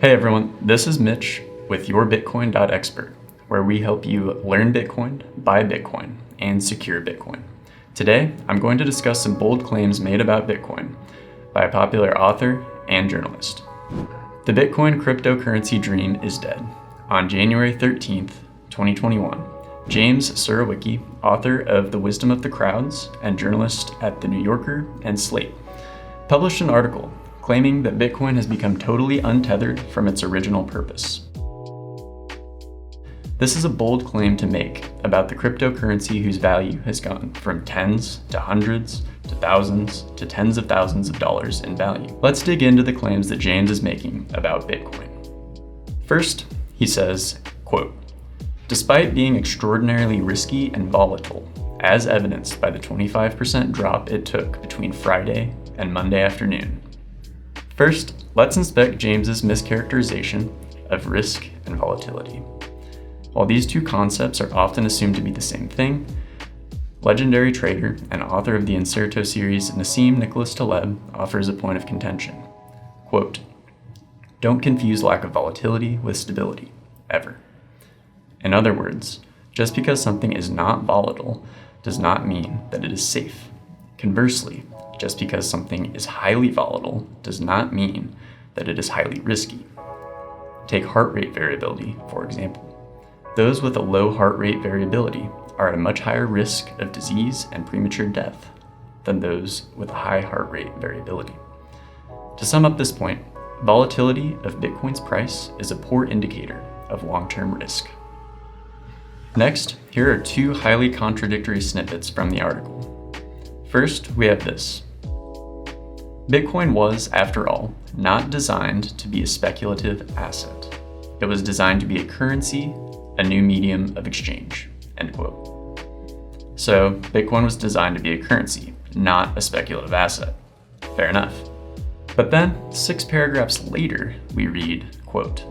Hey everyone, this is Mitch with YourBitcoin.Expert, where we help you learn Bitcoin, buy Bitcoin, and secure Bitcoin. Today, I'm going to discuss some bold claims made about Bitcoin by a popular author and journalist. The Bitcoin cryptocurrency dream is dead. On January 13th, 2021, James Surowiecki, author of The Wisdom of the Crowds and journalist at The New Yorker and Slate, published an article claiming that Bitcoin has become totally untethered from its original purpose. This is a bold claim to make about the cryptocurrency whose value has gone from tens to hundreds to thousands to tens of thousands of dollars in value. Let's dig into the claims that James is making about Bitcoin. First, he says, quote, "Despite being extraordinarily risky and volatile, as evidenced by the 25% drop it took between Friday and Monday afternoon." First, let's inspect James's mischaracterization of risk and volatility. While these two concepts are often assumed to be the same thing, legendary trader and author of the Incerto series, Nassim Nicholas Taleb, offers a point of contention. Quote, "Don't confuse lack of volatility with stability, ever." In other words, just because something is not volatile does not mean that it is safe. Conversely, just because something is highly volatile does not mean that it is highly risky. Take heart rate variability, for example. Those with a low heart rate variability are at a much higher risk of disease and premature death than those with a high heart rate variability. To sum up this point, volatility of Bitcoin's price is a poor indicator of long-term risk. Next, here are two highly contradictory snippets from the article. First, we have this. Bitcoin was, after all, not designed to be a speculative asset. It was designed to be a currency, a new medium of exchange, end quote. So, Bitcoin was designed to be a currency, not a speculative asset. Fair enough. But then, 6 paragraphs later, we read, quote,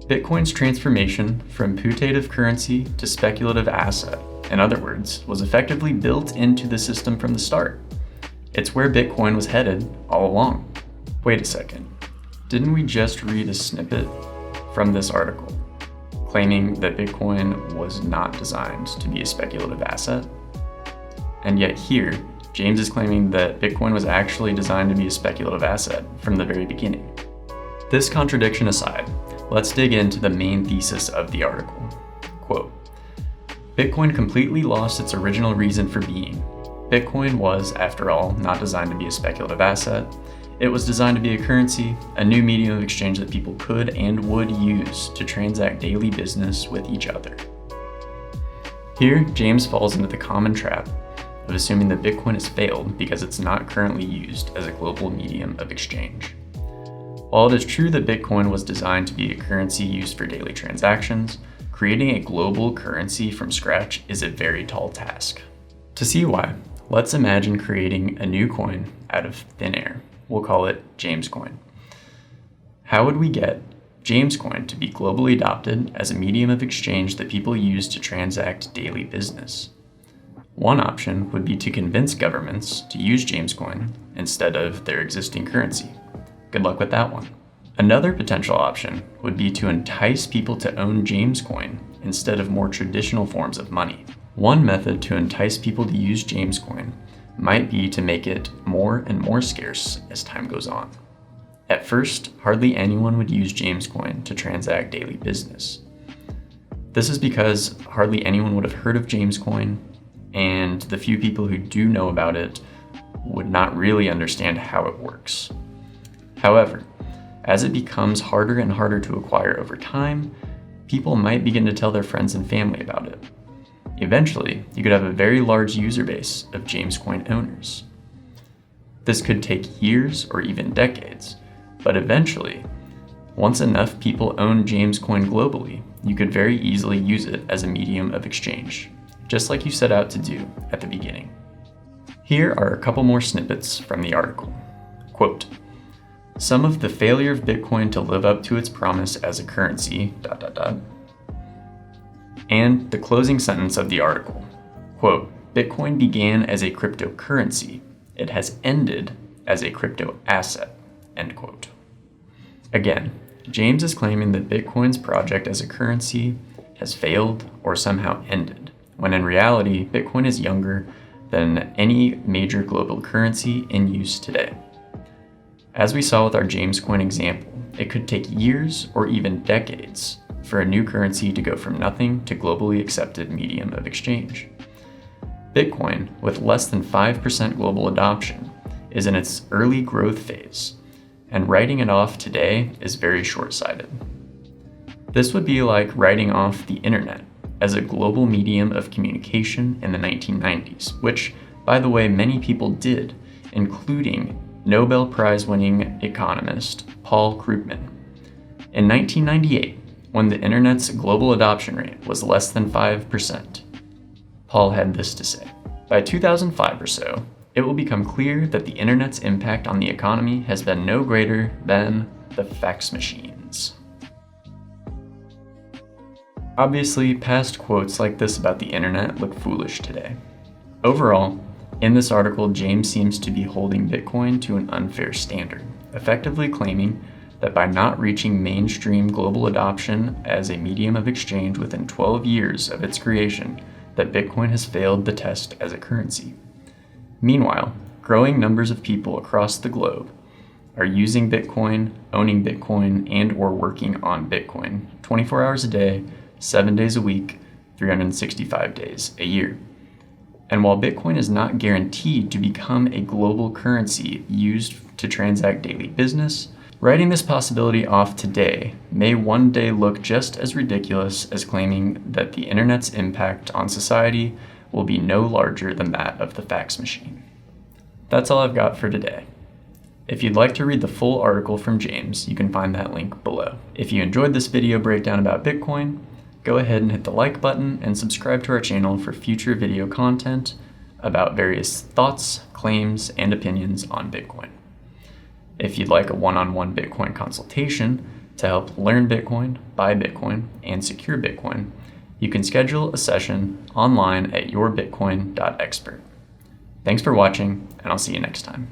"Bitcoin's transformation from putative currency to speculative asset, in other words, was effectively built into the system from the start. It's where Bitcoin was headed all along." Wait a second. Didn't we just read a snippet from this article claiming that Bitcoin was not designed to be a speculative asset? And yet here, James is claiming that Bitcoin was actually designed to be a speculative asset from the very beginning. This contradiction aside, let's dig into the main thesis of the article. Quote, "Bitcoin completely lost its original reason for being. Bitcoin was, after all, not designed to be a speculative asset. It was designed to be a currency, a new medium of exchange that people could and would use to transact daily business with each other." Here, James falls into the common trap of assuming that Bitcoin has failed because it's not currently used as a global medium of exchange. While it is true that Bitcoin was designed to be a currency used for daily transactions, creating a global currency from scratch is a very tall task. To see why, let's imagine creating a new coin out of thin air. We'll call it James Coin. How would we get James Coin to be globally adopted as a medium of exchange that people use to transact daily business? One option would be to convince governments to use James Coin instead of their existing currency. Good luck with that one. Another potential option would be to entice people to own James Coin instead of more traditional forms of money. One method to entice people to use James Coin might be to make it more and more scarce as time goes on. At first, hardly anyone would use James Coin to transact daily business. This is because hardly anyone would have heard of James Coin, and the few people who do know about it would not really understand how it works. However, as it becomes harder and harder to acquire over time, people might begin to tell their friends and family about it. Eventually, you could have a very large user base of James Coin owners. This could take years or even decades, but eventually, once enough people own James Coin globally, you could very easily use it as a medium of exchange, just like you set out to do at the beginning. Here are a couple more snippets from the article. Quote, "Some of the failure of Bitcoin to live up to its promise as a currency, ... And the closing sentence of the article, quote, "Bitcoin began as a cryptocurrency. It has ended as a crypto asset," end quote. Again, James is claiming that Bitcoin's project as a currency has failed or somehow ended, when in reality, Bitcoin is younger than any major global currency in use today. As we saw with our James coin example, it could take years or even decades for a new currency to go from nothing to globally accepted medium of exchange. Bitcoin, with less than 5% global adoption, is in its early growth phase, and writing it off today is very short-sighted. This would be like writing off the internet as a global medium of communication in the 1990s, which, by the way, many people did, including Nobel Prize-winning economist Paul Krugman. In 1998, when the internet's global adoption rate was less than 5%, Paul had this to say: "By 2005 or so, it will become clear that the internet's impact on the economy has been no greater than the fax machines." Obviously, past quotes like this about the internet look foolish today. Overall, in this article, James seems to be holding Bitcoin to an unfair standard, effectively claiming that by not reaching mainstream global adoption as a medium of exchange within 12 years of its creation, that Bitcoin has failed the test as a currency. Meanwhile, growing numbers of people across the globe are using Bitcoin, owning Bitcoin, and/or working on Bitcoin 24 hours a day, 7 days a week, 365 days a year. And while Bitcoin is not guaranteed to become a global currency used to transact daily business, writing this possibility off today may one day look just as ridiculous as claiming that the internet's impact on society will be no larger than that of the fax machine. That's all I've got for today. If you'd like to read the full article from James, you can find that link below. If you enjoyed this video breakdown about Bitcoin, go ahead and hit the like button and subscribe to our channel for future video content about various thoughts, claims, and opinions on Bitcoin. If you'd like a one-on-one Bitcoin consultation to help learn Bitcoin, buy Bitcoin, and secure Bitcoin, you can schedule a session online at YourBitcoin.Expert. Thanks for watching, and I'll see you next time.